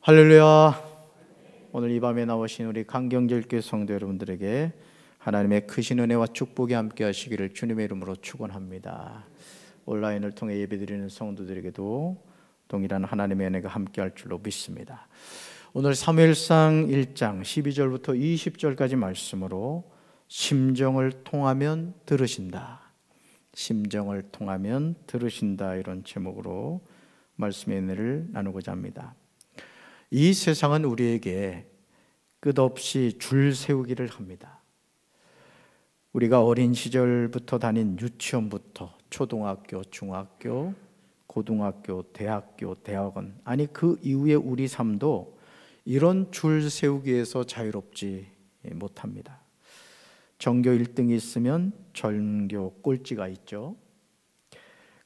할렐루야. 오늘 이 밤에 나오신 우리 강경절교회 성도 여러분들에게 하나님의 크신 은혜와 축복이 함께 하시기를 주님의 이름으로 축원합니다. 온라인을 통해 예배드리는 성도들에게도 동일한 하나님의 은혜가 함께 할 줄로 믿습니다. 오늘 사무엘상 1장 12절부터 20절까지 말씀으로 심정을 통하면 들으신다, 심정을 통하면 들으신다, 이런 제목으로 말씀의 은혜를 나누고자 합니다. 이 세상은 우리에게 끝없이 줄 세우기를 합니다. 우리가 어린 시절부터 다닌 유치원부터 초등학교, 중학교, 고등학교, 대학교, 대학원, 아니 그 이후에 우리 삶도 이런 줄 세우기에서 자유롭지 못합니다. 전교 1등이 있으면 전교 꼴찌가 있죠.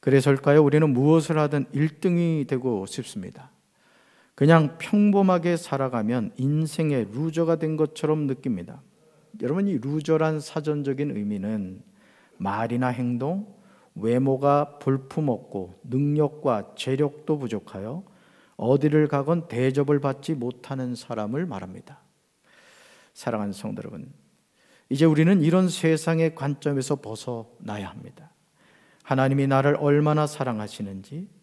그래서일까요? 우리는 무엇을 하든 1등이 되고 싶습니다. 그냥 평범하게 살아가면 인생의 루저가 된 것처럼 느낍니다. 여러분, 이 루저란 사전적인 의미는 말이나 행동, 외모가 볼품없고 능력과 재력도 부족하여 어디를 가건 대접을 받지 못하는 사람을 말합니다. 사랑하는 성도 여러분, 이제 우리는 이런 세상의 관점에서 벗어나야 합니다. 하나님이 나를 얼마나 사랑하시는지,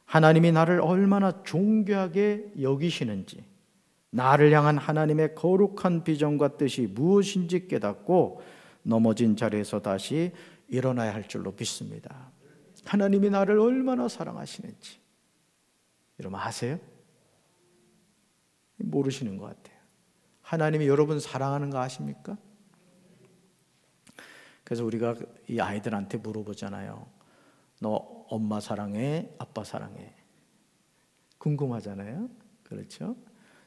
하나님이 나를 얼마나 존귀하게 여기시는지, 나를 향한 하나님의 거룩한 비전과 뜻이 무엇인지 깨닫고 넘어진 자리에서 다시 일어나야 할 줄로 믿습니다. 하나님이 나를 얼마나 사랑하시는지 여러분 아세요? 모르시는 것 같아요. 하나님이 여러분 사랑하는 거 아십니까? 그래서 우리가 이 아이들한테 물어보잖아요. 너 엄마 사랑해? 아빠 사랑해? 궁금하잖아요. 그렇죠?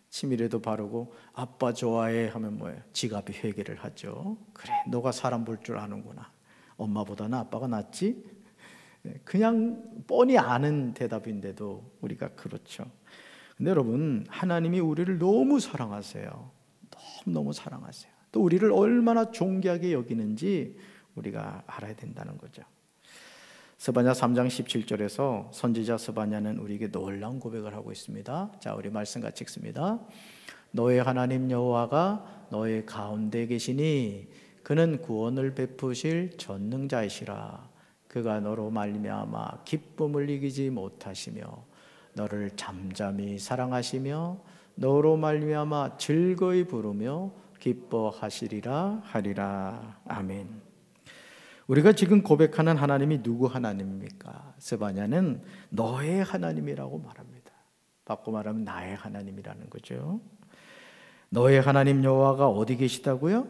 치밀에도 바르고 아빠 좋아해 하면 뭐예요? 지갑이 회개를 하죠. 그래, 너가 사람 볼 줄 아는구나. 엄마보다는 아빠가 낫지? 그냥 뻔히 아는 대답인데도 우리가 그렇죠. 근데 여러분, 하나님이 우리를 너무 사랑하세요. 너무 사랑하세요. 또 우리를 얼마나 존귀하게 여기는지 우리가 알아야 된다는 거죠. 스바냐 3장 17절에서 선지자 스바냐는 우리에게 놀라운 고백을 하고 있습니다. 자, 우리 말씀 같이 읽습니다. 너의 하나님 여호와가 너의 가운데 계시니 그는 구원을 베푸실 전능자이시라. 그가 너로 말미암아 기쁨을 이기지 못하시며 너를 잠잠히 사랑하시며 너로 말미암아 즐거이 부르며 기뻐하시리라 하리라. 아멘. 우리가 지금 고백하는 하나님이 누구 하나님입니까? 스바냐는 너의 하나님이라고 말합니다. 바꿔 말하면 나의 하나님이라는 거죠. 너의 하나님 여호와가 어디 계시다고요?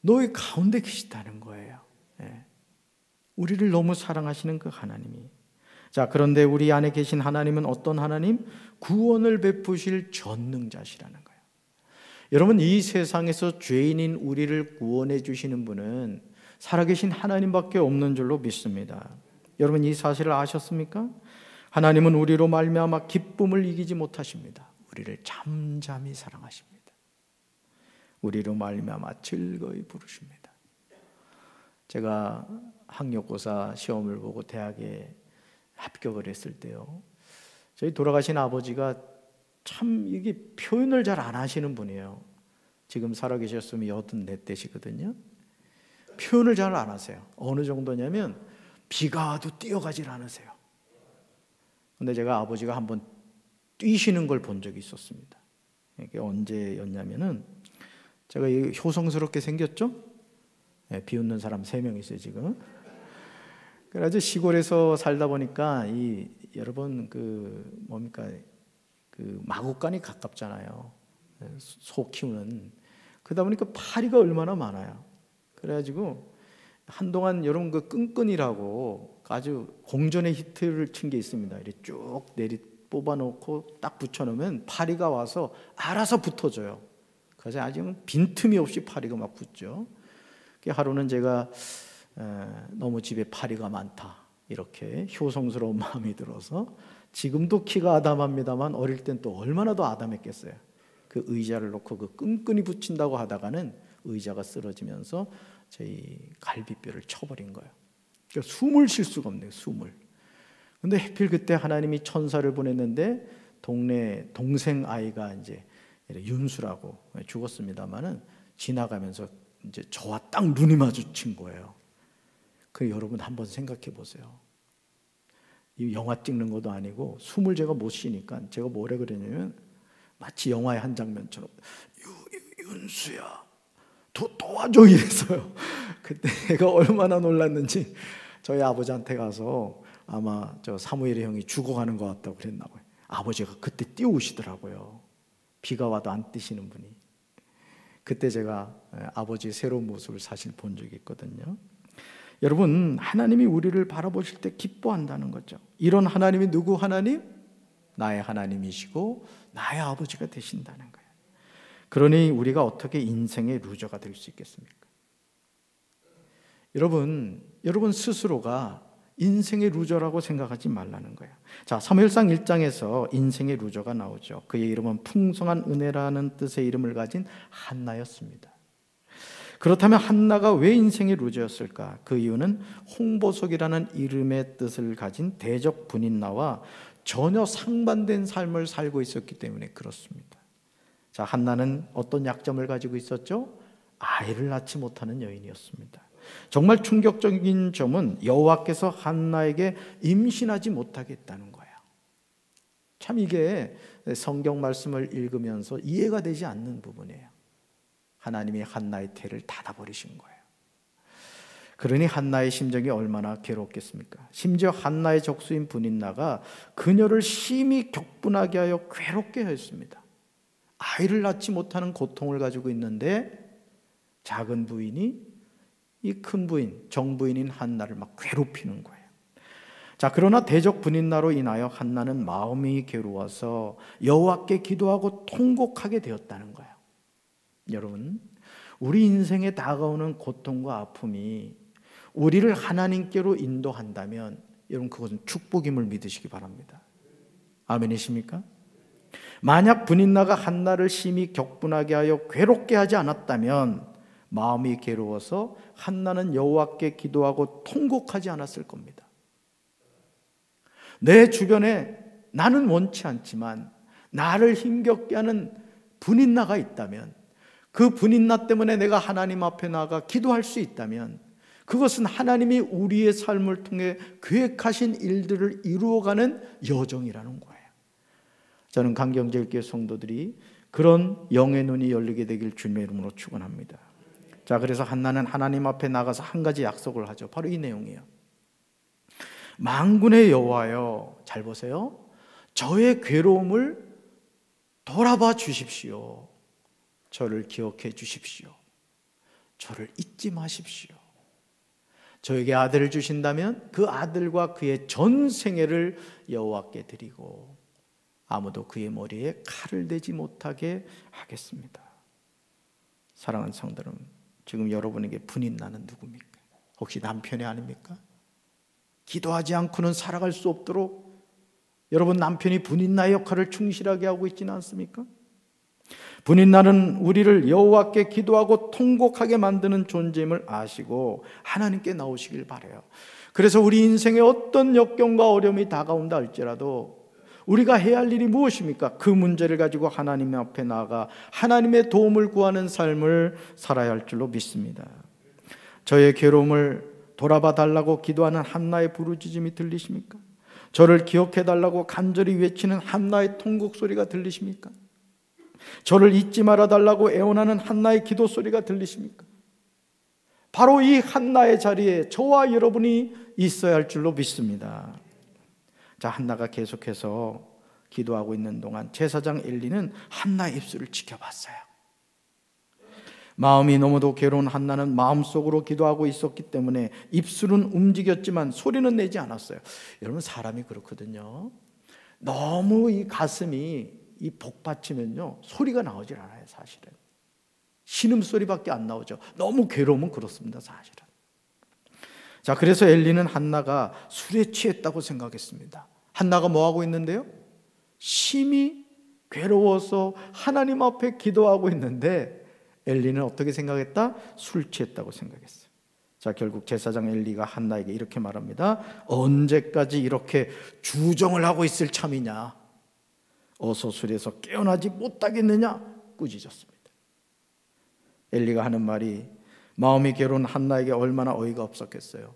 너의 가운데 계시다는 거예요. 우리를 너무 사랑하시는 그 하나님이. 자, 그런데 우리 안에 계신 하나님은 어떤 하나님? 구원을 베푸실 전능자시라는 거예요. 여러분, 이 세상에서 죄인인 우리를 구원해 주시는 분은 살아계신 하나님밖에 없는 줄로 믿습니다. 여러분, 이 사실을 아셨습니까? 하나님은 우리로 말미암아 기쁨을 이기지 못하십니다. 우리를 잠잠히 사랑하십니다. 우리로 말미암아 즐거이 부르십니다. 제가 학력고사 시험을 보고 대학에 합격을 했을 때요, 저희 돌아가신 아버지가 참 이게 표현을 잘 안 하시는 분이에요. 지금 살아계셨으면 84대시거든요. 표현을 잘 안 하세요. 어느 정도냐면 비가 와도 뛰어가질 않으세요. 근데 제가 아버지가 한번 뛰시는 걸 본 적이 있었습니다. 이게 언제였냐면은 제가 효성스럽게 생겼죠? 비웃는 사람 3명 있어요 지금. 그래서 시골에서 살다 보니까 여러분 마구간이 가깝잖아요. 소 키우는. 그러다 보니까 파리가 얼마나 많아요. 그래가지고 한동안 여러분 그 끈끈이라고 아주 공전의 히트를 친 게 있습니다. 이렇게 쭉 뽑아놓고 딱 붙여놓으면 파리가 와서 알아서 붙어줘요. 그래서 아주 빈틈이 없이 파리가 막 붙죠. 하루는 제가 너무 집에 파리가 많다 이렇게 효성스러운 마음이 들어서, 지금도 키가 아담합니다만 어릴 땐 또 얼마나 더 아담했겠어요. 그 의자를 놓고 그 끈끈이 붙인다고 하다가는 의자가 쓰러지면서 저희 갈비뼈를 쳐버린 거예요. 그러니까 숨을 쉴 수가 없네요. 숨을. 근데 하필 그때 하나님이 천사를 보냈는데 동네 동생 아이가 이제 윤수라고 죽었습니다만은 지나가면서 이제 저와 딱 눈이 마주친 거예요. 그 여러분 한번 생각해 보세요. 이 영화 찍는 것도 아니고 숨을 제가 못 쉬니까 제가 뭐래 그러냐면 마치 영화의 한 장면처럼 윤수야 도와줘 이랬어요. 그때 제가 얼마나 놀랐는지 저희 아버지한테 가서 아마 저 사무엘의 형이 죽어가는 것 같다고 그랬나 봐요. 아버지가 그때 뛰어오시더라고요. 비가 와도 안 뛰시는 분이. 그때 제가 아버지의 새로운 모습을 사실 본 적이 있거든요. 여러분, 하나님이 우리를 바라보실 때 기뻐한다는 거죠. 이런 하나님이 누구 하나님? 나의 하나님이시고 나의 아버지가 되신다는 거예요. 그러니 우리가 어떻게 인생의 루저가 될 수 있겠습니까? 여러분 스스로가 인생의 루저라고 생각하지 말라는 거예요. 자, 사무엘상 1장에서 인생의 루저가 나오죠. 그의 이름은 풍성한 은혜라는 뜻의 이름을 가진 한나였습니다. 그렇다면 한나가 왜 인생의 루저였을까? 그 이유는 홍보석이라는 이름의 뜻을 가진 대적 분인나와 전혀 상반된 삶을 살고 있었기 때문에 그렇습니다. 자, 한나는 어떤 약점을 가지고 있었죠? 아이를 낳지 못하는 여인이었습니다. 정말 충격적인 점은 여호와께서 한나에게 임신하지 못하게 했다는 거예요. 참 이게 성경 말씀을 읽으면서 이해가 되지 않는 부분이에요. 하나님이 한나의 태를 닫아버리신 거예요. 그러니 한나의 심정이 얼마나 괴롭겠습니까? 심지어 한나의 적수인 분인나가 그녀를 심히 격분하게 하여 괴롭게 했습니다. 아이를 낳지 못하는 고통을 가지고 있는데 작은 부인이 이 큰 부인, 정부인인 한나를 막 괴롭히는 거예요. 자, 그러나 대적 분인나로 인하여 한나는 마음이 괴로워서 여호와께 기도하고 통곡하게 되었다는 거예요. 여러분, 우리 인생에 다가오는 고통과 아픔이 우리를 하나님께로 인도한다면 여러분 그것은 축복임을 믿으시기 바랍니다. 아멘이십니까? 만약 분인나가 한나를 심히 격분하게 하여 괴롭게 하지 않았다면 마음이 괴로워서 한나는 여호와께 기도하고 통곡하지 않았을 겁니다. 내 주변에 나는 원치 않지만 나를 힘겹게 하는 분인나가 있다면, 그 분인나 때문에 내가 하나님 앞에 나가 기도할 수 있다면 그것은 하나님이 우리의 삶을 통해 계획하신 일들을 이루어가는 여정이라는 거예요. 저는 강경제일교회 성도들이 그런 영의 눈이 열리게 되길 주님의 이름으로 축원합니다. 자, 그래서 한나는 하나님 앞에 나가서 한 가지 약속을 하죠. 바로 이 내용이에요. 만군의 여호와여, 잘 보세요. 저의 괴로움을 돌아봐 주십시오. 저를 기억해 주십시오. 저를 잊지 마십시오. 저에게 아들을 주신다면 그 아들과 그의 전 생애를 여호와께 드리고 아무도 그의 머리에 칼을 대지 못하게 하겠습니다. 사랑하는 성도 여러분, 지금 여러분에게 분인나는 누굽니까? 혹시 남편이 아닙니까? 기도하지 않고는 살아갈 수 없도록 여러분 남편이 분인나의 역할을 충실하게 하고 있지는 않습니까? 분인나는 우리를 여호와께 기도하고 통곡하게 만드는 존재임을 아시고 하나님께 나오시길 바라요. 그래서 우리 인생에 어떤 역경과 어려움이 다가온다 할지라도 우리가 해야 할 일이 무엇입니까? 그 문제를 가지고 하나님 앞에 나아가 하나님의 도움을 구하는 삶을 살아야 할 줄로 믿습니다. 저의 괴로움을 돌아봐 달라고 기도하는 한나의 부르짖음이 들리십니까? 저를 기억해 달라고 간절히 외치는 한나의 통곡 소리가 들리십니까? 저를 잊지 말아 달라고 애원하는 한나의 기도 소리가 들리십니까? 바로 이 한나의 자리에 저와 여러분이 있어야 할 줄로 믿습니다. 자, 한나가 계속해서 기도하고 있는 동안 제사장 엘리는 한나의 입술을 지켜봤어요. 마음이 너무도 괴로운 한나는 마음속으로 기도하고 있었기 때문에 입술은 움직였지만 소리는 내지 않았어요. 여러분, 사람이 그렇거든요. 너무 이 가슴이 이 복받치면요 소리가 나오질 않아요. 사실은 신음소리밖에 안 나오죠. 너무 괴로우면 그렇습니다. 사실은. 자, 그래서 엘리는 한나가 술에 취했다고 생각했습니다. 한나가 뭐하고 있는데요? 심히 괴로워서 하나님 앞에 기도하고 있는데 엘리는 어떻게 생각했다? 술 취했다고 생각했어요. 자, 결국 제사장 엘리가 한나에게 이렇게 말합니다. 언제까지 이렇게 주정을 하고 있을 참이냐? 어서 술에서 깨어나지 못하겠느냐 꾸짖었습니다. 엘리가 하는 말이 마음이 괴로운 한나에게 얼마나 어이가 없었겠어요.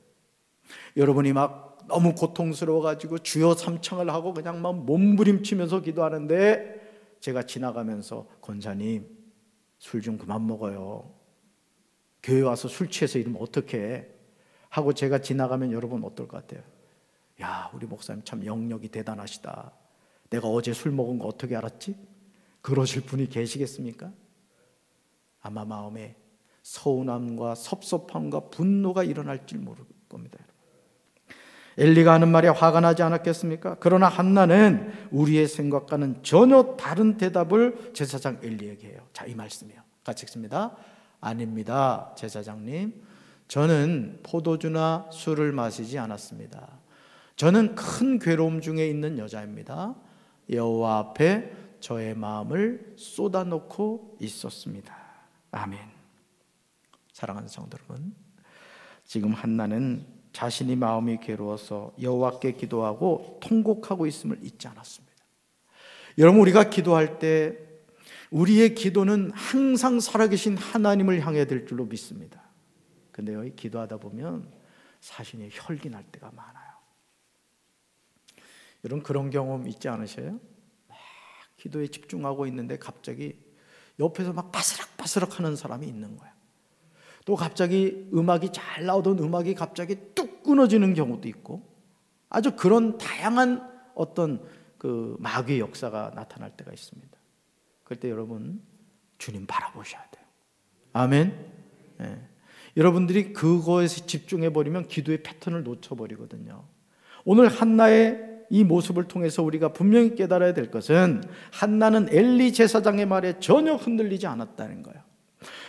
여러분이 막 너무 고통스러워가지고 주여 삼창을 하고 그냥 막 몸부림치면서 기도하는데 제가 지나가면서 권사님 술 좀 그만 먹어요. 교회 와서 술 취해서 이러면 어떡해 하고 제가 지나가면 여러분 어떨 것 같아요? 야, 우리 목사님 참 영역이 대단하시다. 내가 어제 술 먹은 거 어떻게 알았지? 그러실 분이 계시겠습니까? 아마 마음에 서운함과 섭섭함과 분노가 일어날 줄 모를 겁니다. 엘리가 하는 말에 화가 나지 않았겠습니까? 그러나 한나는 우리의 생각과는 전혀 다른 대답을 제사장 엘리에게 해요. 자, 이 말씀이에요. 같이 읽습니다. 아닙니다, 제사장님. 저는 포도주나 술을 마시지 않았습니다. 저는 큰 괴로움 중에 있는 여자입니다. 여호와 앞에 저의 마음을 쏟아놓고 있었습니다. 아멘. 사랑하는 성도 여러분, 지금 한나는 자신이 마음이 괴로워서 여호와께 기도하고 통곡하고 있음을 잊지 않았습니다. 여러분, 우리가 기도할 때 우리의 기도는 항상 살아계신 하나님을 향해 될 줄로 믿습니다. 근데요, 기도하다 보면 자신이 혈기 날 때가 많아요. 여러분, 그런 경험 있지 않으세요? 막 기도에 집중하고 있는데 갑자기 옆에서 막 바스락바스락 하는 사람이 있는 거야. 또 갑자기 음악이 잘 나오던 음악이 갑자기 뚝 끊어지는 경우도 있고, 아주 그런 다양한 어떤 그 마귀의 역사가 나타날 때가 있습니다. 그럴 때 여러분, 주님 바라보셔야 돼요. 아멘. 네. 여러분들이 그거에서 집중해버리면 기도의 패턴을 놓쳐버리거든요. 오늘 한나의 이 모습을 통해서 우리가 분명히 깨달아야 될 것은 한나는 엘리 제사장의 말에 전혀 흔들리지 않았다는 거예요.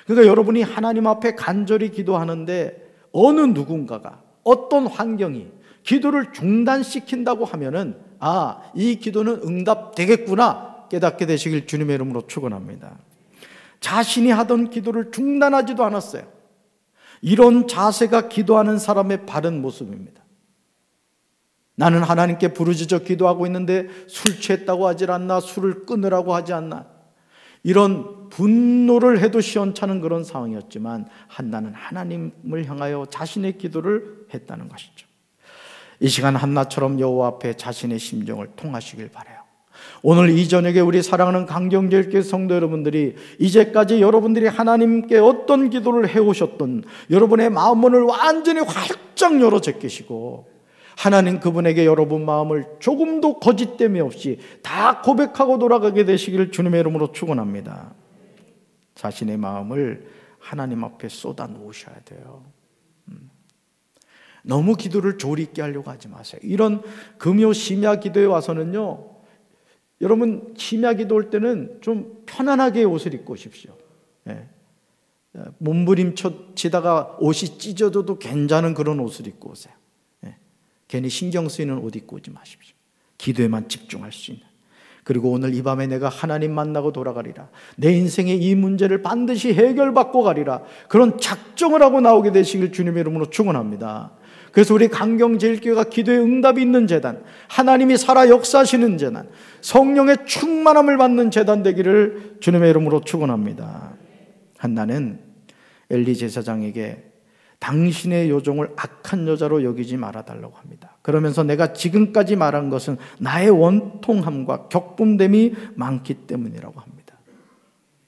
그러니까 여러분이 하나님 앞에 간절히 기도하는데 어느 누군가가, 어떤 환경이 기도를 중단시킨다고 하면은 이 기도는 응답되겠구나 깨닫게 되시길 주님의 이름으로 축원합니다. 자신이 하던 기도를 중단하지도 않았어요. 이런 자세가 기도하는 사람의 바른 모습입니다. 나는 하나님께 부르짖어 기도하고 있는데 술 취했다고 하질 않나, 술을 끊으라고 하지 않나, 이런 분노를 해도 시원찮은 그런 상황이었지만 한나는 하나님을 향하여 자신의 기도를 했다는 것이죠. 이 시간 한나처럼 여호와 앞에 자신의 심정을 통하시길 바라요. 오늘 이 저녁에 우리 사랑하는 강경제일교회 성도 여러분들이 이제까지 여러분들이 하나님께 어떤 기도를 해오셨던 여러분의 마음문을 완전히 활짝 열어 제끼시고 하나님 그분에게 여러분 마음을 조금도 거짓됨이 없이 다 고백하고 돌아가게 되시기를 주님의 이름으로 축원합니다. 자신의 마음을 하나님 앞에 쏟아 놓으셔야 돼요. 너무 기도를 조리 있게 하려고 하지 마세요. 이런 금요 심야 기도에 와서는요, 여러분 심야 기도 올 때는 좀 편안하게 옷을 입고 오십시오. 몸부림치다가 옷이 찢어져도 괜찮은 그런 옷을 입고 오세요. 괜히 신경 쓰이는 옷 입고 오지 마십시오. 기도에만 집중할 수 있는. 그리고 오늘 이 밤에 내가 하나님 만나고 돌아가리라, 내 인생의 이 문제를 반드시 해결받고 가리라, 그런 작정을 하고 나오게 되시길 주님의 이름으로 축원합니다. 그래서 우리 강경제일교회가 기도에 응답이 있는 재단, 하나님이 살아 역사하시는 재단, 성령의 충만함을 받는 재단 되기를 주님의 이름으로 축원합니다. 한나는 엘리 제사장에게 당신의 요종을 악한 여자로 여기지 말아달라고 합니다. 그러면서 내가 지금까지 말한 것은 나의 원통함과 격분됨이 많기 때문이라고 합니다.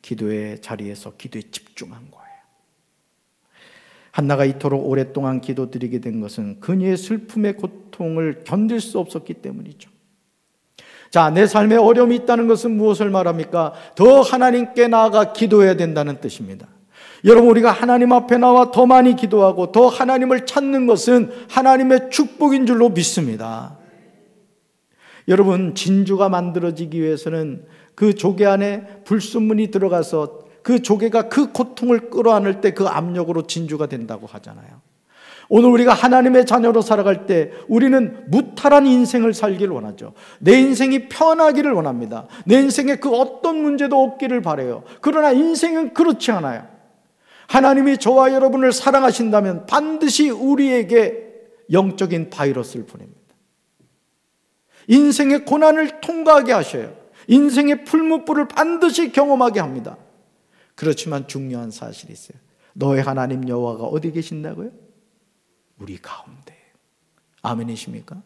기도의 자리에서 기도에 집중한 거예요. 한나가 이토록 오랫동안 기도드리게 된 것은 그녀의 슬픔의 고통을 견딜 수 없었기 때문이죠. 자, 내 삶에 어려움이 있다는 것은 무엇을 말합니까? 더 하나님께 나아가 기도해야 된다는 뜻입니다. 여러분, 우리가 하나님 앞에 나와 더 많이 기도하고 더 하나님을 찾는 것은 하나님의 축복인 줄로 믿습니다. 여러분, 진주가 만들어지기 위해서는 그 조개 안에 불순물이 들어가서 그 조개가 그 고통을 끌어안을 때 그 압력으로 진주가 된다고 하잖아요. 오늘 우리가 하나님의 자녀로 살아갈 때 우리는 무탈한 인생을 살기를 원하죠. 내 인생이 편하기를 원합니다. 내 인생에 그 어떤 문제도 없기를 바라요. 그러나 인생은 그렇지 않아요. 하나님이 저와 여러분을 사랑하신다면 반드시 우리에게 영적인 바이러스를 보냅니다. 인생의 고난을 통과하게 하셔요. 인생의 풀무불을 반드시 경험하게 합니다. 그렇지만 중요한 사실이 있어요. 너의 하나님 여호와가 어디 계신다고요? 우리 가운데. 아멘이십니까?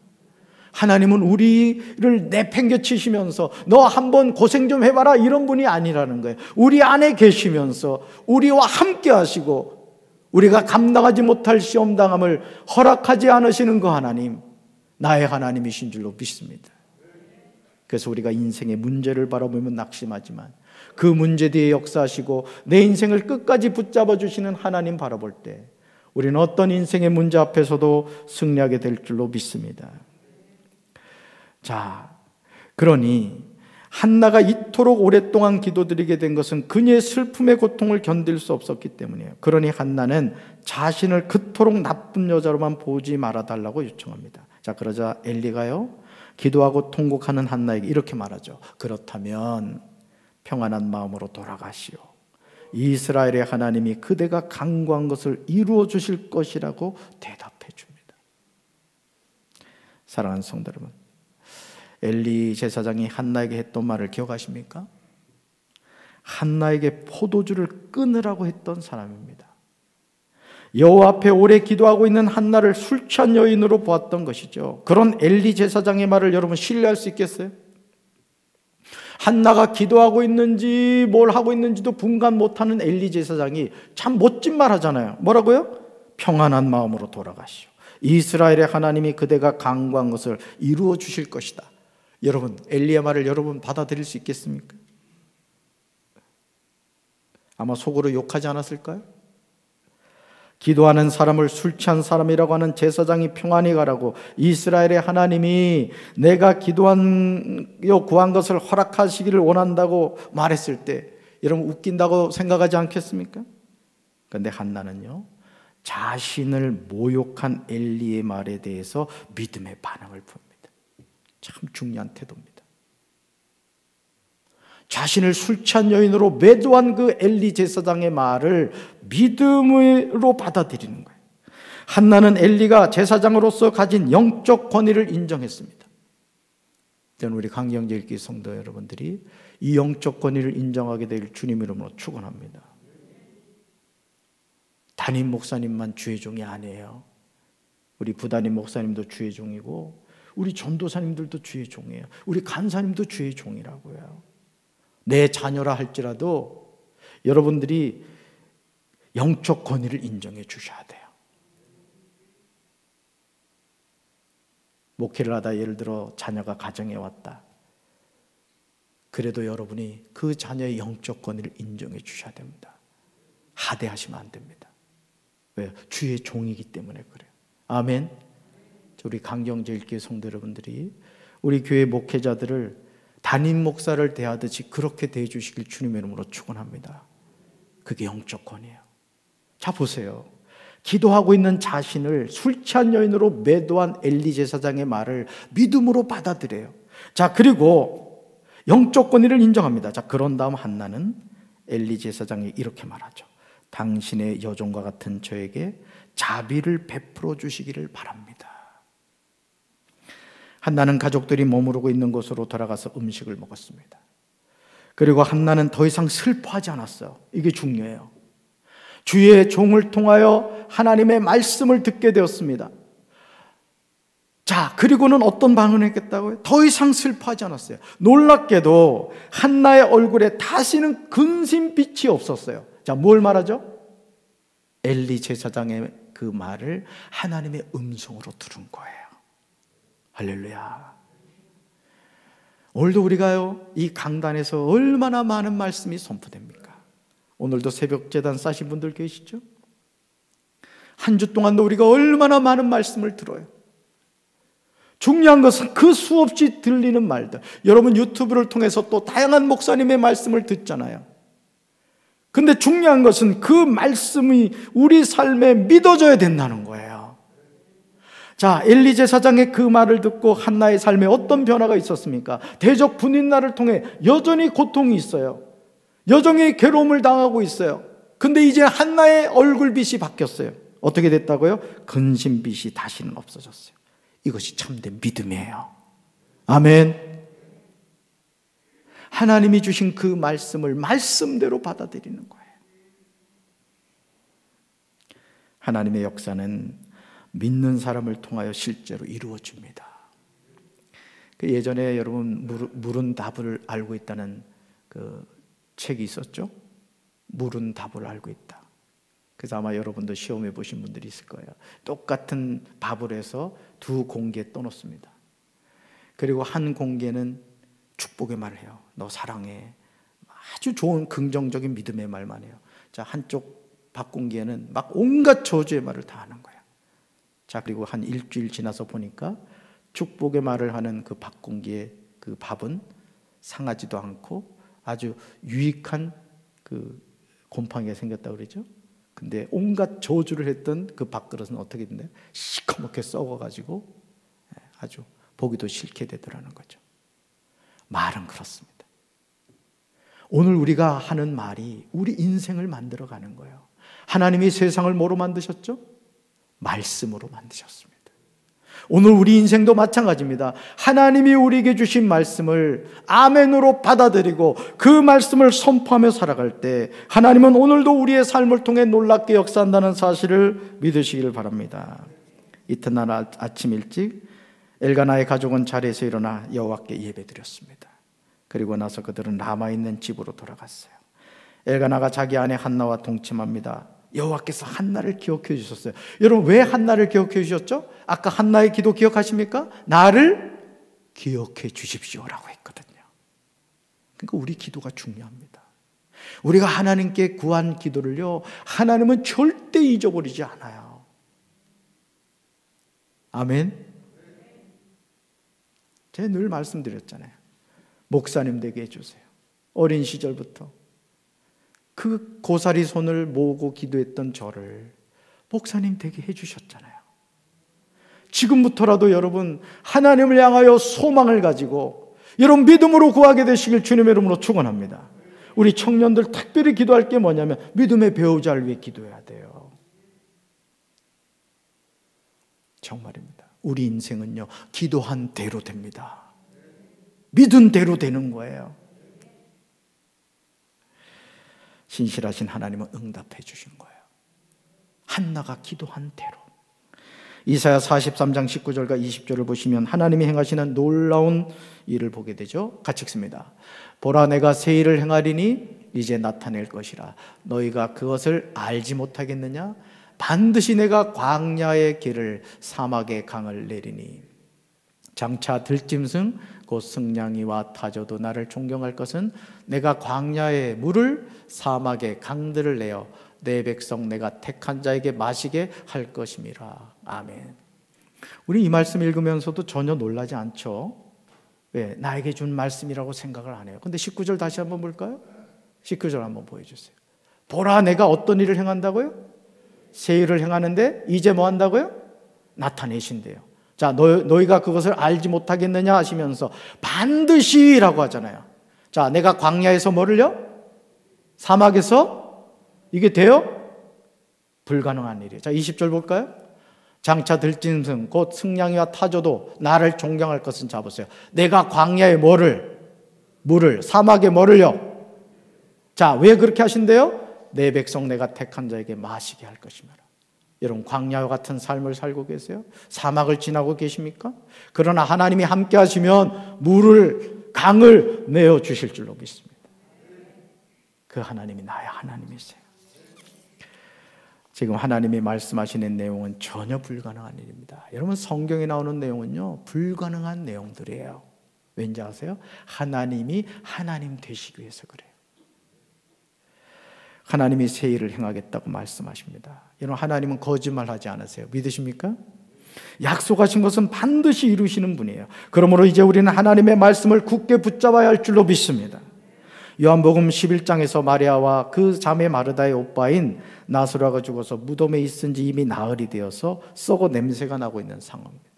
하나님은 우리를 내팽개치시면서 너 한번 고생 좀 해봐라 이런 분이 아니라는 거예요. 우리 안에 계시면서 우리와 함께 하시고 우리가 감당하지 못할 시험당함을 허락하지 않으시는 그 하나님, 나의 하나님이신 줄로 믿습니다. 그래서 우리가 인생의 문제를 바라보면 낙심하지만 그 문제 뒤에 역사하시고 내 인생을 끝까지 붙잡아 주시는 하나님 바라볼 때 우리는 어떤 인생의 문제 앞에서도 승리하게 될 줄로 믿습니다. 자, 그러니 한나가 이토록 오랫동안 기도드리게 된 것은 그녀의 슬픔의 고통을 견딜 수 없었기 때문이에요. 그러니 한나는 자신을 그토록 나쁜 여자로만 보지 말아달라고 요청합니다. 자, 그러자 엘리가요, 기도하고 통곡하는 한나에게 이렇게 말하죠. 그렇다면 평안한 마음으로 돌아가시오. 이스라엘의 하나님이 그대가 간구한 것을 이루어 주실 것이라고 대답해 줍니다. 사랑하는 성도 여러분, 엘리 제사장이 한나에게 했던 말을 기억하십니까? 한나에게 포도주를 끊으라고 했던 사람입니다. 여호와 앞에 오래 기도하고 있는 한나를 술 취한 여인으로 보았던 것이죠. 그런 엘리 제사장의 말을 여러분 신뢰할 수 있겠어요? 한나가 기도하고 있는지 뭘 하고 있는지도 분간 못하는 엘리 제사장이 참 멋진 말 하잖아요. 뭐라고요? 평안한 마음으로 돌아가시오. 이스라엘의 하나님이 그대가 간구한 것을 이루어 주실 것이다. 여러분, 엘리의 말을 여러분 받아들일 수 있겠습니까? 아마 속으로 욕하지 않았을까요? 기도하는 사람을 술 취한 사람이라고 하는 제사장이 평안히 가라고 이스라엘의 하나님이 내가 구한 것을 허락하시기를 원한다고 말했을 때 여러분 웃긴다고 생각하지 않겠습니까? 그런데 한나는요, 자신을 모욕한 엘리의 말에 대해서 믿음의 반응을 보입니다. 참 중요한 태도입니다. 자신을 술 취한 여인으로 매도한 그 엘리 제사장의 말을 믿음으로 받아들이는 거예요. 한나는 엘리가 제사장으로서 가진 영적 권위를 인정했습니다. 저는 우리 강경제일기 성도 여러분들이 이 영적 권위를 인정하게 될 주님 이름으로 축원합니다. 담임 목사님만 주의 종이 아니에요. 우리 부담임 목사님도 주의 종이고 우리 전도사님들도 주의 종이에요. 우리 간사님도 주의 종이라고요. 내 자녀라 할지라도 여러분들이 영적 권위를 인정해 주셔야 돼요. 목회를 하다 예를 들어 자녀가 가정에 왔다. 그래도 여러분이 그 자녀의 영적 권위를 인정해 주셔야 됩니다. 하대하시면 안 됩니다. 왜요? 주의 종이기 때문에 그래요. 아멘. 우리 강경제일교회 성도 여러분들이 우리 교회 목회자들을 담임 목사를 대하듯이 그렇게 대해 주시길 주님의 이름으로 축원합니다. 그게 영적 권위예요. 자, 보세요. 기도하고 있는 자신을 술 취한 여인으로 매도한 엘리 제사장의 말을 믿음으로 받아들여요. 자, 그리고 영적 권위를 인정합니다. 자, 그런 다음 한나는 엘리 제사장이 이렇게 말하죠. 당신의 여종과 같은 저에게 자비를 베풀어 주시기를 바랍니다. 한나는 가족들이 머무르고 있는 곳으로 돌아가서 음식을 먹었습니다. 그리고 한나는 더 이상 슬퍼하지 않았어요. 이게 중요해요. 주의 종을 통하여 하나님의 말씀을 듣게 되었습니다. 자, 그리고는 어떤 반응을 했겠다고요? 더 이상 슬퍼하지 않았어요. 놀랍게도 한나의 얼굴에 다시는 근심빛이 없었어요. 자, 뭘 말하죠? 엘리 제사장의 그 말을 하나님의 음성으로 들은 거예요. 할렐루야. 오늘도 우리가요, 이 강단에서 얼마나 많은 말씀이 선포됩니까? 오늘도 새벽 제단 싸신 분들 계시죠? 한 주 동안도 우리가 얼마나 많은 말씀을 들어요. 중요한 것은 그 수없이 들리는 말들. 여러분 유튜브를 통해서 또 다양한 목사님의 말씀을 듣잖아요. 근데 중요한 것은 그 말씀이 우리 삶에 믿어져야 된다는 거예요. 자, 엘리 제사장의 그 말을 듣고 한나의 삶에 어떤 변화가 있었습니까? 대적 분인날을 통해 여전히 고통이 있어요. 여전히 괴로움을 당하고 있어요. 근데 이제 한나의 얼굴빛이 바뀌었어요. 어떻게 됐다고요? 근심빛이 다시는 없어졌어요. 이것이 참된 믿음이에요. 아멘. 하나님이 주신 그 말씀을 말씀대로 받아들이는 거예요. 하나님의 역사는 믿는 사람을 통하여 실제로 이루어집니다. 그 예전에 여러분 물은 답을 알고 있다는 그 책이 있었죠? 물은 답을 알고 있다. 그래서 아마 여러분도 시험해 보신 분들이 있을 거예요. 똑같은 밥을 해서 두 공기에 떠놓습니다. 그리고 한 공기에는 축복의 말을 해요. 너 사랑해. 아주 좋은 긍정적인 믿음의 말만 해요. 자, 한쪽 밥 공기에는 막 온갖 저주의 말을 다 하는 거예요. 자, 그리고 한 일주일 지나서 보니까 축복의 말을 하는 그 밥 공기에 그 밥은 상하지도 않고 아주 유익한 그 곰팡이가 생겼다고 그러죠. 근데 온갖 저주를 했던 그 밥그릇은 어떻게 됐나요? 시커멓게 썩어가지고 아주 보기도 싫게 되더라는 거죠. 말은 그렇습니다. 오늘 우리가 하는 말이 우리 인생을 만들어가는 거예요. 하나님이 세상을 뭐로 만드셨죠? 말씀으로 만드셨습니다. 오늘 우리 인생도 마찬가지입니다. 하나님이 우리에게 주신 말씀을 아멘으로 받아들이고 그 말씀을 선포하며 살아갈 때 하나님은 오늘도 우리의 삶을 통해 놀랍게 역사한다는 사실을 믿으시기를 바랍니다. 이튿날 아침 일찍 엘가나의 가족은 자리에서 일어나 여호와께 예배드렸습니다. 그리고 나서 그들은 라마에 있는 집으로 돌아갔어요. 엘가나가 자기 아내 한나와 동침합니다. 여호와께서 한나를 기억해 주셨어요. 여러분, 왜 한나를 기억해 주셨죠? 아까 한나의 기도 기억하십니까? 나를 기억해 주십시오라고 했거든요. 그러니까 우리 기도가 중요합니다. 우리가 하나님께 구한 기도를요, 하나님은 절대 잊어버리지 않아요. 아멘. 제가 늘 말씀드렸잖아요. 목사님 되게 해주세요. 어린 시절부터 그 고사리 손을 모으고 기도했던 저를 목사님 되게 해주셨잖아요. 지금부터라도 여러분 하나님을 향하여 소망을 가지고 여러분 믿음으로 구하게 되시길 주님의 이름으로 축원합니다. 우리 청년들 특별히 기도할 게 뭐냐면 믿음의 배우자를 위해 기도해야 돼요. 정말입니다. 우리 인생은요, 기도한 대로 됩니다. 믿은 대로 되는 거예요. 신실하신 하나님은 응답해 주신 거예요. 한나가 기도한 대로. 이사야 43장 19절과 20절을 보시면 하나님이 행하시는 놀라운 일을 보게 되죠. 같이 읽습니다. 보라, 내가 새 일을 행하리니 이제 나타낼 것이라. 너희가 그것을 알지 못하겠느냐? 반드시 내가 광야의 길을 사막의 강을 내리니 장차 들짐승 곧 승냥이와 타조도 나를 존경할 것은 내가 광야의 물을 사막의 강들을 내어 내 백성 내가 택한 자에게 마시게 할 것임이라. 아멘. 우리 이 말씀 읽으면서도 전혀 놀라지 않죠? 왜? 나에게 준 말씀이라고 생각을 안 해요. 근데 19절 다시 한번 볼까요? 19절 한번 보여주세요. 보라, 내가 어떤 일을 행한다고요? 새 일을 행하는데 이제 뭐 한다고요? 나타내신대요. 자, 너희가 그것을 알지 못하겠느냐 하시면서 반드시라고 하잖아요. 자, 내가 광야에서 뭐를요? 사막에서 이게 돼요? 불가능한 일이에요. 자, 20절 볼까요? 장차 들짐승 곧 승냥이와 타조도 나를 존경할 것은 잡으세요. 내가 광야에 물을 사막에 뭐를요? 자, 왜 그렇게 하신대요? 내 백성 내가 택한 자에게 마시게 할 것이며. 여러분, 광야와 같은 삶을 살고 계세요? 사막을 지나고 계십니까? 그러나 하나님이 함께 하시면 강을 내어 주실 줄로 믿습니다. 그 하나님이 나의 하나님이세요. 지금 하나님이 말씀하시는 내용은 전혀 불가능한 일입니다. 여러분, 성경에 나오는 내용은요, 불가능한 내용들이에요. 왠지 아세요? 하나님이 하나님 되시기 위해서 그래요. 하나님이 새 일을 행하겠다고 말씀하십니다. 여러분, 하나님은 거짓말하지 않으세요. 믿으십니까? 약속하신 것은 반드시 이루시는 분이에요. 그러므로 이제 우리는 하나님의 말씀을 굳게 붙잡아야 할 줄로 믿습니다. 요한복음 11장에서 마리아와 그 자매 마르다의 오빠인 나사로가 죽어서 무덤에 있은 지 이미 나흘이 되어서 썩어 냄새가 나고 있는 상황입니다.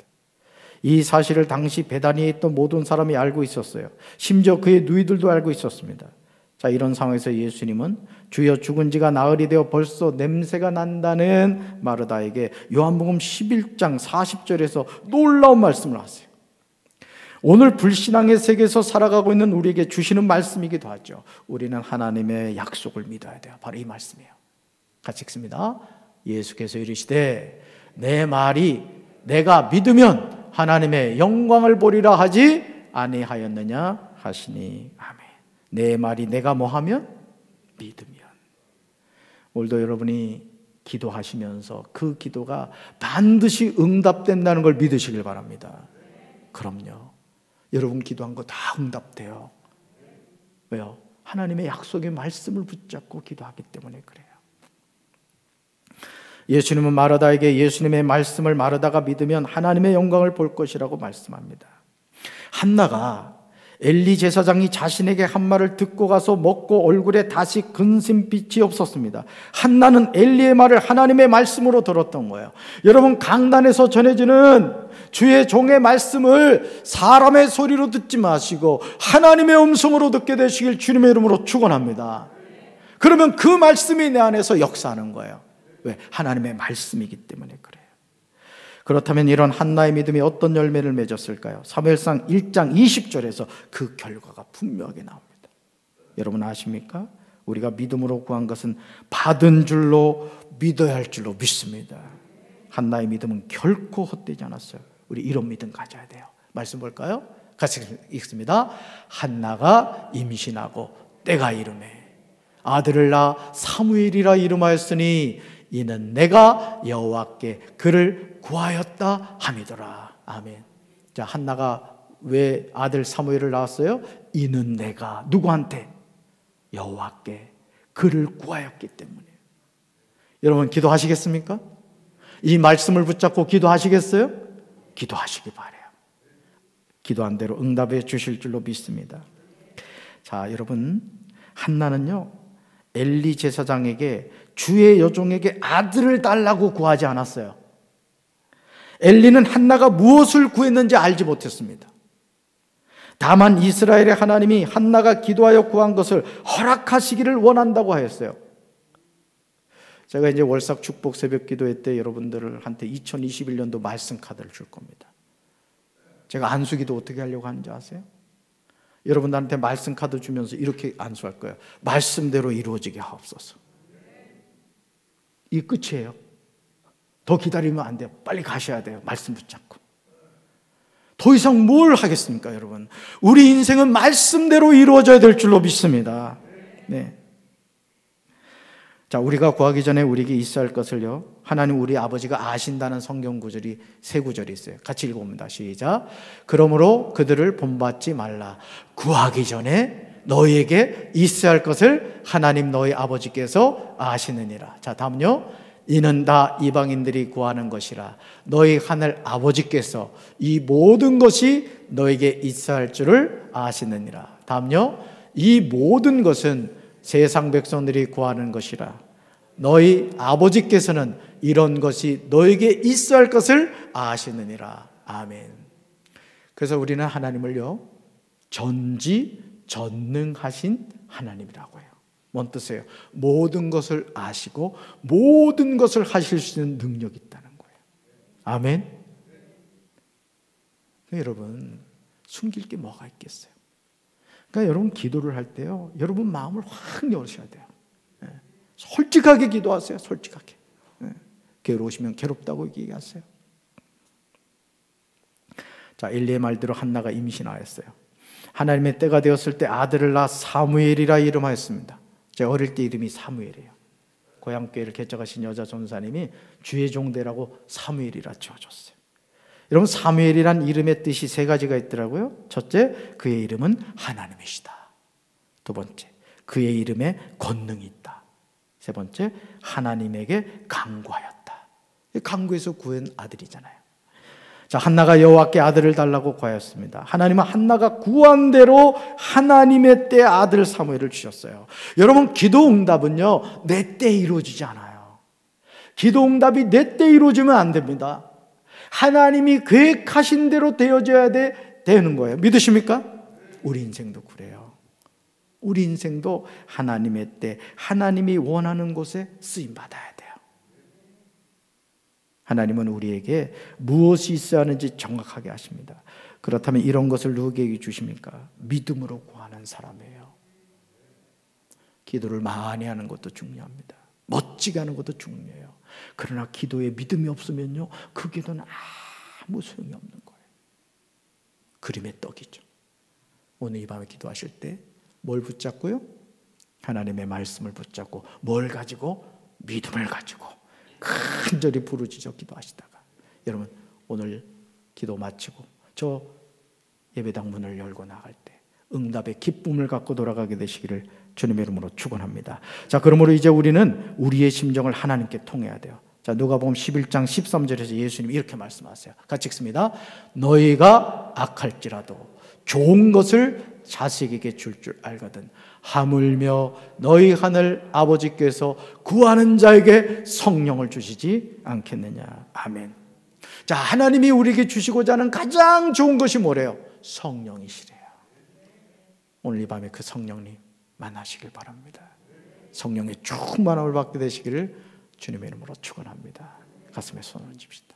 이 사실을 당시 베다니에 있던 모든 사람이 알고 있었어요. 심지어 그의 누이들도 알고 있었습니다. 자, 이런 상황에서 예수님은 주여 죽은 지가 나흘이 되어 벌써 냄새가 난다는 마르다에게 요한복음 11장 40절에서 놀라운 말씀을 하세요. 오늘 불신앙의 세계에서 살아가고 있는 우리에게 주시는 말씀이기도 하죠. 우리는 하나님의 약속을 믿어야 돼요. 바로 이 말씀이에요. 같이 읽습니다. 예수께서 이르시되 내 말이 내가 믿으면 하나님의 영광을 보리라 하지 아니하였느냐 하시니. 아멘. 내 말이 내가 뭐하면? 믿으면. 오늘도 여러분이 기도하시면서 그 기도가 반드시 응답된다는 걸 믿으시길 바랍니다. 그럼요. 여러분 기도한 거 다 응답돼요. 왜요? 하나님의 약속의 말씀을 붙잡고 기도하기 때문에 그래요. 예수님은 마르다에게 예수님의 말씀을 마르다가 믿으면 하나님의 영광을 볼 것이라고 말씀합니다. 한나가 엘리 제사장이 자신에게 한 말을 듣고 가서 먹고 얼굴에 다시 근심빛이 없었습니다. 한나는 엘리의 말을 하나님의 말씀으로 들었던 거예요. 여러분, 강단에서 전해지는 주의 종의 말씀을 사람의 소리로 듣지 마시고 하나님의 음성으로 듣게 되시길 주님의 이름으로 축원합니다. 그러면 그 말씀이 내 안에서 역사하는 거예요. 왜? 하나님의 말씀이기 때문에 그래요. 그렇다면 이런 한나의 믿음이 어떤 열매를 맺었을까요? 사무엘상 1장 20절에서 그 결과가 분명하게 나옵니다. 여러분 아십니까? 우리가 믿음으로 구한 것은 받은 줄로 믿어야 할 줄로 믿습니다. 한나의 믿음은 결코 헛되지 않았어요. 우리 이런 믿음 가져야 돼요. 말씀 볼까요? 같이 읽습니다. 한나가 임신하고 때가 이르매 아들을 낳아 사무엘이라 이름하였으니 이는 내가 여호와께 그를 구하였다 함이더라. 아멘. 자, 한나가 왜 아들 사무엘을 낳았어요? 이는 내가 누구한테? 여호와께 그를 구하였기 때문에. 여러분 기도하시겠습니까? 이 말씀을 붙잡고 기도하시겠어요? 기도하시기 바라요. 기도한 대로 응답해 주실 줄로 믿습니다. 자, 여러분, 한나는요 엘리 제사장에게 주의 여종에게 아들을 달라고 구하지 않았어요. 엘리는 한나가 무엇을 구했는지 알지 못했습니다. 다만 이스라엘의 하나님이 한나가 기도하여 구한 것을 허락하시기를 원한다고 하였어요. 제가 이제 월삭 축복 새벽 기도회 때 여러분들한테 2021년도 말씀 카드를 줄 겁니다. 제가 안수기도 어떻게 하려고 하는지 아세요? 여러분들한테 말씀 카드 주면서 이렇게 안수할 거예요. 말씀대로 이루어지게 하옵소서. 이 끝이에요. 더 기다리면 안 돼요. 빨리 가셔야 돼요. 말씀 붙잡고. 더 이상 뭘 하겠습니까, 여러분? 우리 인생은 말씀대로 이루어져야 될 줄로 믿습니다. 네. 자, 우리가 구하기 전에 우리에게 있어야 할 것을요, 하나님 우리 아버지가 아신다는 성경 구절이 세 구절이 있어요. 같이 읽어봅니다. 시작. 그러므로 그들을 본받지 말라. 구하기 전에 너희에게 있어야 할 것을 하나님 너희 아버지께서 아시느니라. 자, 다음요. 이는 다 이방인들이 구하는 것이라. 너희 하늘 아버지께서 이 모든 것이 너에게 있어야 할 줄을 아시느니라. 다음요. 이 모든 것은 세상 백성들이 구하는 것이라. 너희 아버지께서는 이런 것이 너에게 있어야 할 것을 아시느니라. 아멘. 그래서 우리는 하나님을요, 전지전능하신 하나님이라고 해요. 뭔 뜻이에요? 모든 것을 아시고 모든 것을 하실 수 있는 능력이 있다는 거예요. 아멘. 여러분, 숨길 게 뭐가 있겠어요? 그러니까 여러분 기도를 할 때요, 여러분 마음을 확 열으셔야 돼요. 솔직하게 기도하세요. 솔직하게. 괴로우시면 괴롭다고 얘기하세요. 자, 엘리의 말대로 한나가 임신하였어요. 하나님의 때가 되었을 때 아들을 낳아 사무엘이라 이름하였습니다. 제가 어릴 때 이름이 사무엘이에요. 고향교회를 개척하신 여자 전사님이 주의 종대라고 사무엘이라 지어줬어요. 여러분, 사무엘이란 이름의 뜻이 세 가지가 있더라고요. 첫째, 그의 이름은 하나님이시다. 두 번째, 그의 이름에 권능이 있다. 세 번째, 하나님에게 간구하였다. 간구해서 구한 아들이잖아요. 자, 한나가 여호와께 아들을 달라고 구하였습니다. 하나님은 한나가 구한 대로 하나님의 때 아들 사무엘을 주셨어요. 여러분, 기도 응답은요, 내 때 이루어지지 않아요. 기도 응답이 내 때 이루어지면 안 됩니다. 하나님이 계획하신 대로 되어져야 되는 거예요. 믿으십니까? 우리 인생도 그래요. 우리 인생도 하나님의 때, 하나님이 원하는 곳에 쓰임받아야 돼요. 하나님은 우리에게 무엇이 있어야 하는지 정확하게 아십니다. 그렇다면 이런 것을 누구에게 주십니까? 믿음으로 구하는 사람이에요. 기도를 많이 하는 것도 중요합니다. 멋지게 하는 것도 중요해요. 그러나 기도에 믿음이 없으면요, 그 기도는 아무 소용이 없는 거예요. 그림의 떡이죠. 오늘 이 밤에 기도하실 때 뭘 붙잡고요? 하나님의 말씀을 붙잡고, 뭘 가지고? 믿음을 가지고 간절히 부르짖어 기도하시다가, 여러분 오늘 기도 마치고 저 예배당 문을 열고 나갈 때 응답의 기쁨을 갖고 돌아가게 되시기를 주님의 이름으로 축원합니다. 자, 그러므로 이제 우리는 우리의 심정을 하나님께 통해야 돼요. 자, 누가복음 11장 13절에서 예수님이 이렇게 말씀하세요. 같이 읽습니다. 너희가 악할지라도 좋은 것을 자식에게 줄 알거든 하물며 너희 하늘 아버지께서 구하는 자에게 성령을 주시지 않겠느냐. 아멘. 자, 하나님이 우리에게 주시고자 하는 가장 좋은 것이 뭐래요? 성령이시래요. 오늘 이 밤에 그 성령님 만나시길 바랍니다. 성령의 충만함을 받게 되시기를 주님의 이름으로 축원합니다. 가슴에 손을 얹읍시다.